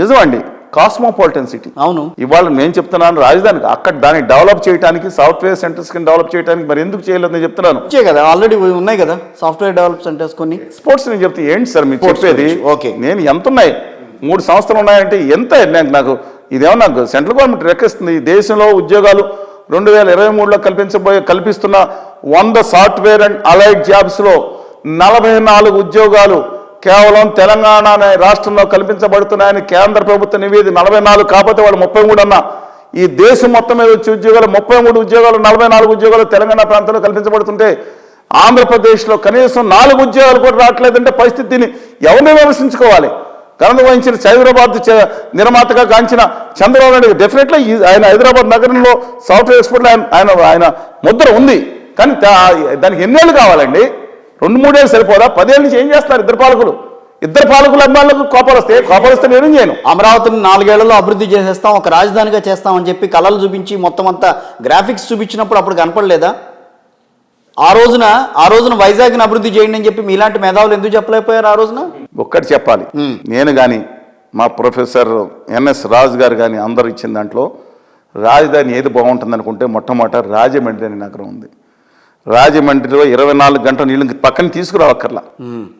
నిజమండి, cosmopolitan city. అవును, ఇవాళ నేను చెప్తున్నాను రాజధానికి అక్కడ దాన్ని డెవలప్ చేయడానికి సాఫ్ట్వేర్ సెంటర్స్ కింద డెవలప్ చేయడానికి మరి ఎందుకు చేయలేదు నేను చెప్తున్నాను. వచ్చే కదా ఆల్రెడీ ఉన్నాయి కదా సాఫ్ట్వేర్ డెవలప్ సెంటర్స్ కొన్ని. స్పోర్ట్స్ నేను చెప్తే ఏంటి సార్ మీరు చెప్పేది? ఓకే, నేను ఎంత ఉన్నాయి 3 సంస్థలు ఉన్నాయంటే ఎంత నాకు ఇదేమో నాకు సెంట్రల్ గవర్నమెంట్ రెక్కిస్తుంది. దేశంలో ఉద్యోగాలు 2023లో కల్పిస్తున్న 100 సాఫ్ట్వేర్ అండ్ అలైడ్ జాబ్స్లో 44 ఉద్యోగాలు కేవలం తెలంగాణ అనే రాష్ట్రంలో కల్పించబడుతున్నాయని కేంద్ర ప్రభుత్వ నివేదిక. 44 కాకపోతే వాళ్ళు 33 అన్నా. ఈ దేశం మొత్తం మీద వచ్చే ఉద్యోగాలు 33 ఉద్యోగాలు, 44 ఉద్యోగాలు తెలంగాణ ప్రాంతంలో కల్పించబడుతుంటే ఆంధ్రప్రదేశ్లో కనీసం 4 ఉద్యోగాలు కూడా రావట్లేదంటే పరిస్థితిని ఎవరిని విమర్శించుకోవాలి? ఘనత వహించిన హైదరాబాద్ నిర్మాతగా గాంచిన చంద్రబాబు నాయుడు డెఫినెట్లీ ఆయన హైదరాబాద్ నగరంలో సాఫ్ట్వేర్ ఎక్స్పోర్ట్లో ఆయన ముద్ర ఉంది. కానీ దానికి ఎన్నేళ్ళు కావాలండి? 2-3 ఏళ్ళు సరిపోదా? 10 ఏళ్ళ నుంచి ఏం చేస్తున్నారు ఇద్దరు పాలకులు అభిమానులకు కోపాలొస్తే నేనేం చేయను. అమరావతిని 4 ఏళ్లలో అభివృద్ధి చేసేస్తాం, ఒక రాజధానిగా చేస్తామని చెప్పి కళలు చూపించి మొత్తం అంతా గ్రాఫిక్స్ చూపించినప్పుడు అప్పుడు కనపడలేదా? ఆ రోజున వైజాగ్ని అభివృద్ధి చేయండి అని చెప్పి మీలాంటి మేధావులు ఎందుకు చెప్పలేకపోయారు ఆ రోజున? ఒక్కటి చెప్పాలి, నేను కానీ మా ప్రొఫెసర్ ఎన్ఎస్ రాజు గారు కానీ అందరూ ఇచ్చిన దాంట్లో రాజధాని ఏది బాగుంటుంది అనుకుంటే మొట్టమొదట రాజమండ్రి అనే నగరం ఉంది. రాజమండ్రిలో 24 గంటల నీళ్ళు పక్కన తీసుకురావక్కర్లా.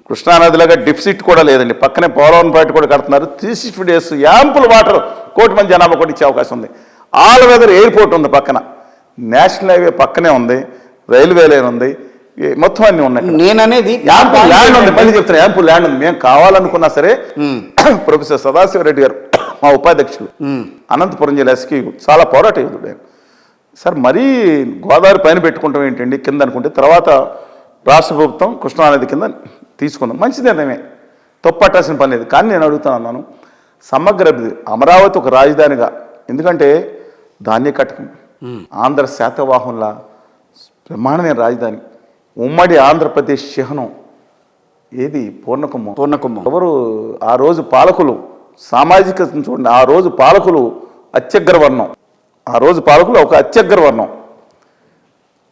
కృష్ణానదిలాగా డెఫిసిట్ కూడా లేదండి. పక్కనే పోలవరంపేట కూడా కడుతున్నారు. 360 days యాంపుల్ వాటర్ 1 కోటి మంది జనాభా కూడా ఇచ్చే అవకాశం ఉంది. ఆల్ వెదర్ ఎయిర్పోర్ట్ ఉంది పక్కన, నేషనల్ హైవే పక్కనే ఉంది, రైల్వే లైన్ ఉంది, మొత్తం అన్ని ఉన్నాయి. నేననేది యాంపుల్ ల్యాండ్ ఉంది. మళ్ళీ చెప్తాను, యాంపుల్ ల్యాండ్ ఉంది. మేము కావాలనుకున్నా సరే ప్రొఫెసర్ సదాశివరెడ్డి గారు మా ఉపాధ్యక్షులు అనంతపురం జిల్లా ఎస్కి చాలా పోరాట యోధుడు సార్. మరీ గోదావరి పైన పెట్టుకుంటాం ఏంటండి కింద అనుకుంటే, తర్వాత రాష్ట్ర ప్రభుత్వం కృష్ణానది కింద తీసుకుందాం, మంచి నిర్ణయమే, తప్పట్టాల్సిన పని లేదు. కానీ నేను అడుగుతున్నాను, సమగ్ర అమరావతి ఒక రాజధానిగా, ఎందుకంటే ధాన్య కటకం ఆంధ్ర శాతవాహనుల బ్రహ్మాండమైన రాజధాని, ఉమ్మడి ఆంధ్రప్రదేశ్ చిహ్నం ఏది? పూర్ణకుంభం. ఎవరు ఆ రోజు పాలకులు? సామాజిక చూడండి, ఆ రోజు పాలకులు అత్యగ్రవర్ణం, ఒక అత్యగ్రవర్ణం.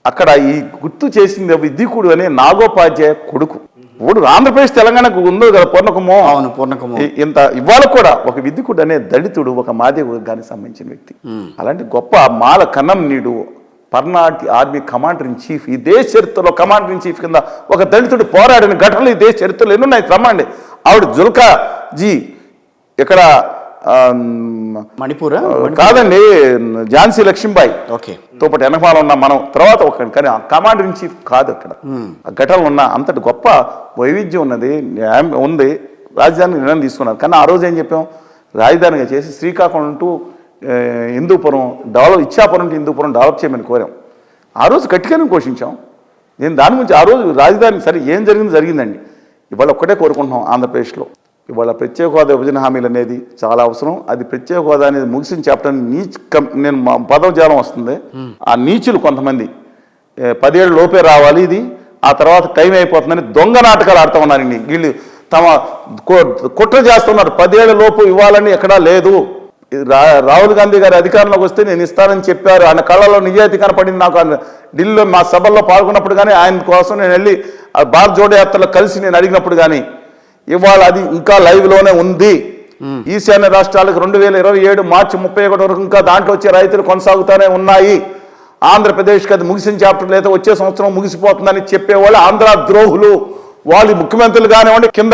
అక్కడ ఈ గుర్తు చేసింది విద్యకుడు అనే నాగోపాధ్యాయ కొడుకు. ఇప్పుడు ఆంధ్రప్రదేశ్ తెలంగాణకు ఉందో కదా పూర్ణకుంభం. అవును, పూర్ణకుంభం. ఇంత ఇవాళ కూడా ఒక విద్యకుడు అనే దళితుడు, ఒక మాదిగ వర్గానికి సంబంధించిన వ్యక్తి. అలాంటి గొప్ప మాల కన్నం నీడు పర్నాటి ఆర్మీ కమాండర్ ఇన్ చీఫ్, ఈ దేశ చరిత్రలో కమాండర్ ఇన్ చీఫ్ కింద ఒక దళితుడు పోరాడిన ఘటనలు ఈ దేశ చరిత్రలో ఎన్నున్నాయి. రమ్మండి. ఆవిడ జుల్కా జీ ఇక్కడ మణిపూర్ కాదండి, ఝాన్సీ లక్ష్మీబాయి ఓకే తో పాటు వెనకాల ఉన్న మనం తర్వాత ఒక, కానీ కమాండర్ ఇన్ చీఫ్ కాదు అక్కడ. ఆ ఘటనలు ఉన్న అంతటి గొప్ప వైవిధ్యం ఉన్నది ఉంది. రాజధాని నిర్ణయం తీసుకున్నారు. కానీ ఆ రోజు ఏం చెప్పాం? రాజధానిగా చేసి Srikakulam to Hindupuram Ichchapuram to Hindupuram develop చేయమని కోరాం. ఆ రోజు గట్టిగానే ఘోషించాం. నేను దాని గురించి ఆ రోజు రాజధాని సరే ఏం జరిగిందండి. ఇవాళ ఒక్కటే కోరుకుంటున్నాం ఆంధ్రప్రదేశ్లో, ఇవాళ ప్రత్యేక హోదా విభజన హామీలు అనేది చాలా అవసరం. అది ప్రత్యేక హోదా అనేది ముగిసిన చెప్పడానికి నేను పదవజాలం వస్తుంది. ఆ నీచులు కొంతమంది 10 ఏళ్ళ లోపే రావాలి ఇది, ఆ తర్వాత టైం అయిపోతుందని దొంగ నాటకాలు ఆడుతూ ఉన్నారండి. వీళ్ళు తమ కుట్ర చేస్తున్నారు. 10 ఏళ్ళ లోపు ఇవ్వాలని ఎక్కడా లేదు. రాహుల్ గాంధీ గారి అధికారంలోకి వస్తే నేను ఇస్తానని చెప్పారు. ఆయన కళ్ళలో నిజాయితీ కనపడింది నాకు. ఢిల్లీలో మా సభల్లో పాల్గొన్నప్పుడు కానీ, ఆయన కోసం నేను వెళ్ళి భారత్ జోడో యాత్రలో కలిసి నేను అడిగినప్పుడు కానీ, ఇవాళ అది ఇంకా లైవ్లోనే ఉంది. ఈశాన్య రాష్ట్రాలకు 2027 మార్చి 31 వరకు ఇంకా దాంట్లో వచ్చే రైతులు కొనసాగుతూనే ఉన్నాయి. ఆంధ్రప్రదేశ్కి అది ముగిసిన చాప్టర్ లేదా వచ్చే సంవత్సరం ముగిసిపోతుందని చెప్పేవాళ్ళు ఆంధ్ర ద్రోహులు. వాళ్ళు ముఖ్యమంత్రులు కానివ్వండి, కింద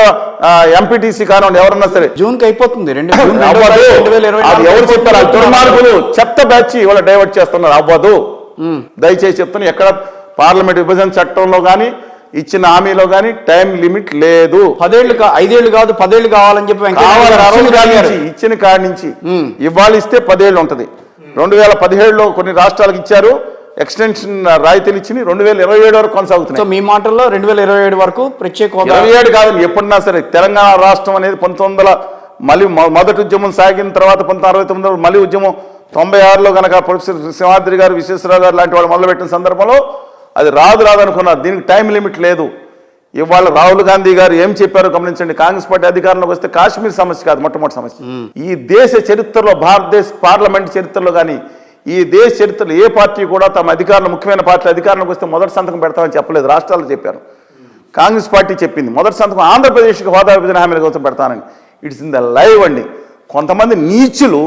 ఎంపీటీసీ కానివ్వండి, ఎవరన్నా సరే జూన్కి అయిపోతుంది. అది ఎవరు చెప్పారు? దుర్మార్గులు, చెత్త బ్యాచ్ ఇవాళ డైవర్ట్ చేస్తున్నారు. అవ్వదు. దయచేసి చెప్తాను, ఎక్కడ పార్లమెంట్ విభజన చట్టంలో కానీ ఇచ్చిన హామీలో కానీ టైం లిమిట్ లేదు. 10 ఏళ్ళు 5 ఏళ్ళు కాదు 10 ఏళ్ళు కావాలని చెప్పి ఇచ్చిన కాడి నుంచి ఇవాళ ఇస్తే 10 ఏళ్ళు ఉంటుంది. 2017లో కొన్ని రాష్ట్రాలకు ఇచ్చారు ఎక్స్టెన్షన్ రాయితీలు ఇచ్చి 2027 వరకు కొనసాగుతుంది. మీ మాటల్లో 2027 వరకు ప్రత్యేక 27 కాదు, ఎప్పుడన్నా సరే. తెలంగాణ రాష్ట్రం అనేది 1900 మళ్ళీ మొదటి ఉద్యమం సాగిన తర్వాత 1969 మళ్ళీ ఉద్యమం 96లో కనుక ప్రొఫెసర్ సింహాద్రి గారు, విశ్వేశ్వరరావు గారు లాంటి వాళ్ళు మొదలుపెట్టిన సందర్భంలో అది రాదు అనుకున్నారు. దీనికి టైం లిమిట్ లేదు. ఇవాళ రాహుల్ గాంధీ గారు ఏం చెప్పారో గమనించండి. కాంగ్రెస్ పార్టీ అధికారంలోకి వస్తే కాశ్మీర్ సమస్య కాదు మొట్టమొదటి సమస్య. ఈ దేశ చరిత్రలో, భారతదేశ పార్లమెంట్ చరిత్రలో కానీ, ఈ దేశ చరిత్రలో ఏ పార్టీ కూడా తమ అధికారంలో, ముఖ్యమైన పార్టీలు అధికారంలోకి వస్తే మొదటి సంతకం పెడతామని చెప్పలేదు. రాష్ట్రాలు చెప్పారు. కాంగ్రెస్ పార్టీ చెప్పింది మొదటి సంతకం ఆంధ్రప్రదేశ్కి హోదా విభజన హామీల కోసం పెడతానని. ఇట్స్ ఇన్ ద లైవ్ అండి. కొంతమంది నీచులు